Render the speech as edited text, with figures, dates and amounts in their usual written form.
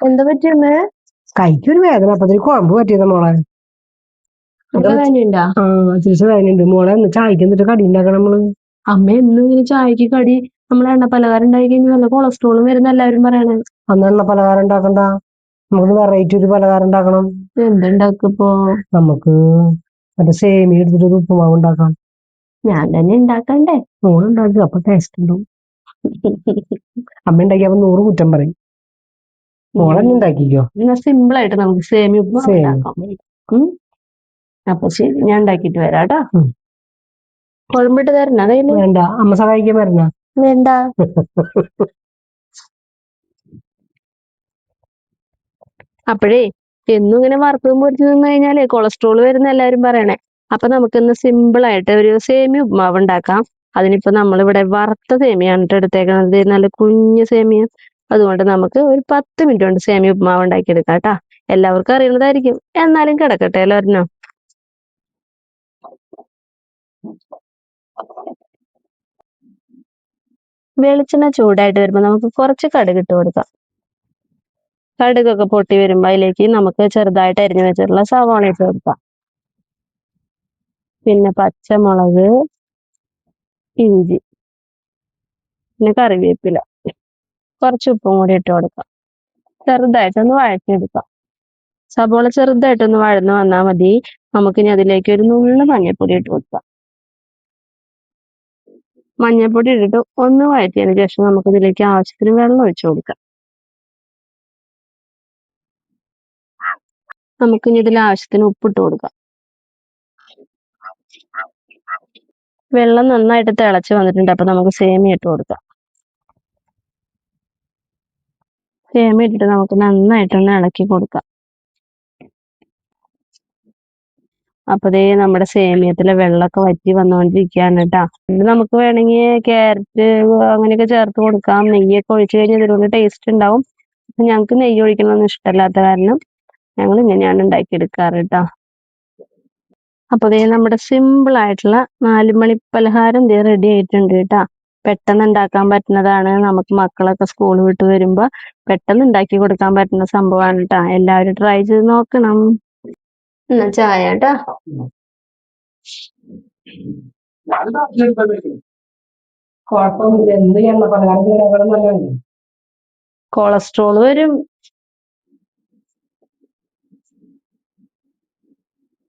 എന്താ പറ്റിയമ്മേ? കൈക്കൊരു വേദന, അപ്പൊ കുഴമ്പ് പറ്റിയതാ മോളെ. ചേച്ചി വേദനയുണ്ട് മോളെ. ചായക്ക് എന്നിട്ട് കടി ഉണ്ടാക്കണം നമ്മള്. അമ്മ എന്നും ഇങ്ങനെ ചായക്ക് കടി നമ്മളെ എണ്ണ പലഹാരം ഉണ്ടായി കഴിഞ്ഞാൽ നല്ല കൊളസ്ട്രോളും വരുന്ന എല്ലാവരും പറയണേ. അന്ന് എണ്ണ പലഹാരം ഉണ്ടാക്കണ്ട, നമുക്ക് വെറൈറ്റി ഒരു പലഹാരം ഉണ്ടാക്കണം. എന്തുണ്ടാക്കിപ്പോ? നമുക്ക് മറ്റേ സേമിയ എടുത്തിട്ട് ഉപ്പുമാവ് ഉണ്ടാക്കാം. ഞാൻ തന്നെ ഉണ്ടാക്കണ്ടേ? മോളുണ്ടാക്കി, അപ്പൊ ടേസ്റ്റ് ഉണ്ടാവും. അമ്മ ഉണ്ടാക്കിയപ്പോ 100 കുറ്റം പറയും. മോളെന്നെ ഉണ്ടാക്കിക്കോ. എന്നാ സിമ്പിൾ ആയിട്ട് നമുക്ക് സേമിയ ഉപ്പുമാവ് ഉണ്ടാക്കാം. അപ്പൊ ശരി, ഞാൻ ഉണ്ടാക്കിട്ട് വരാട്ടാ. കുഴമ്പിട്ട് തരണ കയ്യില്? വേണ്ട, അമ്മ സഹായിക്കാൻ വരണ? വേണ്ട. അപ്പോഴേ എന്നും ഇങ്ങനെ വറുത്തതും പൊരിച്ചു നിന്ന് കഴിഞ്ഞാലേ കൊളസ്ട്രോൾ വരുന്ന എല്ലാവരും പറയണേ. അപ്പൊ നമുക്കിന്ന് സിമ്പിൾ ആയിട്ട് ഒരു സേമിയ ഉപ്പുമാവ് ഉണ്ടാക്കാം. അതിനിപ്പോ നമ്മളിവിടെ വറുത്ത സേമിയാണ് എടുത്തേക്കുന്നത്, നല്ല കുഞ്ഞു സേമിയ. അതുകൊണ്ട് നമുക്ക് ഒരു 10 മിനിറ്റ് കൊണ്ട് സേമിയ ഉപ്പുമാവ് ഉണ്ടാക്കിയെടുക്കാം കേട്ടാ. എല്ലാവർക്കും അറിയുന്നതായിരിക്കും, എന്നാലും കിടക്കട്ടെ എല്ലാവരും. വെളിച്ചെണ്ണ ചൂടായിട്ട് വരുമ്പോ നമുക്ക് കുറച്ച് കടുക് ഇട്ട് കൊടുക്കാം. കടുകൊക്കെ പൊട്ടി വരുമ്പോ അതിലേക്ക് നമുക്ക് ചെറുതായിട്ട് അരിഞ്ഞു വെച്ചിട്ടുള്ള സവാള ഇട്ട് കൊടുക്കാം. പിന്നെ പച്ചമുളക്, ഇഞ്ചി, പിന്നെ കറിവേപ്പില, കുറച്ച് ഉപ്പും കൂടി ഇട്ട് കൊടുക്കാം. ചെറുതായിട്ടൊന്ന് വഴറ്റിയെടുക്കാം. സവാള ചെറുതായിട്ടൊന്ന് വഴന്നു വന്നാൽ മതി. നമുക്കിനി അതിലേക്ക് ഒരു നുള്ളു മഞ്ഞൾപ്പൊടി ഇട്ട് കൊടുക്കാം. മഞ്ഞൾപ്പൊടി ഇട്ടിട്ട് ഒന്ന് വഴറ്റിയതിന് ശേഷം നമുക്ക് ഇതിലേക്ക് ആവശ്യത്തിന് വെള്ളം ഒഴിച്ചു കൊടുക്കാം. നമുക്കിനി ഇതിൽ ആവശ്യത്തിന് ഉപ്പിട്ട് കൊടുക്കാം. വെള്ളം നന്നായിട്ട് തിളച്ച് വന്നിട്ടുണ്ട്. അപ്പൊ നമുക്ക് സേമിയ ഇട്ട് കൊടുക്കാം. സേമിയ ഇട്ടിട്ട് നമുക്ക് നന്നായിട്ടൊന്ന് ഇളക്കി കൊടുക്കാം. അപ്പതേ നമ്മുടെ സേമിയത്തിലെ വെള്ളമൊക്കെ വറ്റി വന്നുകൊണ്ടിരിക്കുകയാണ് കേട്ടാ. ഇത് നമുക്ക് വേണമെങ്കിൽ ക്യാരറ്റ് അങ്ങനെയൊക്കെ ചേർത്ത് കൊടുക്കാം. നെയ്യൊക്കെ ഒഴിച്ചു കഴിഞ്ഞാൽ ഇതിലൂടെ ടേസ്റ്റ് ഉണ്ടാവും. ഞങ്ങൾക്ക് നെയ്യ് ഒഴിക്കണമെന്ന് ഇഷ്ടമല്ലാത്ത കാരണം ഞങ്ങൾ ഇങ്ങനെയാണ് ഉണ്ടാക്കിയെടുക്കാറ് കേട്ടോ. അപ്പൊ ദേ നമ്മുടെ സിമ്പിൾ ആയിട്ടുള്ള 4 മണി പലഹാരം ദേ റെഡി ആയിട്ടുണ്ട് കേട്ടാ. പെട്ടെന്ന് ഉണ്ടാക്കാൻ പറ്റുന്നതാണ്. നമുക്ക് മക്കളൊക്കെ സ്കൂൾ വിട്ട് വരുമ്പോ പെട്ടെന്ന് ഉണ്ടാക്കി കൊടുക്കാൻ പറ്റുന്ന സംഭവമാണ് കേട്ടാ. എല്ലാവരും ട്രൈ ചെയ്ത് നോക്കണം. എന്നാ ചായ കേട്ടാ. കുഴപ്പമൊന്നുമില്ല, എന്ത് ചെയ്യണം പലഹാരം. കൊളസ്ട്രോൾ വരും.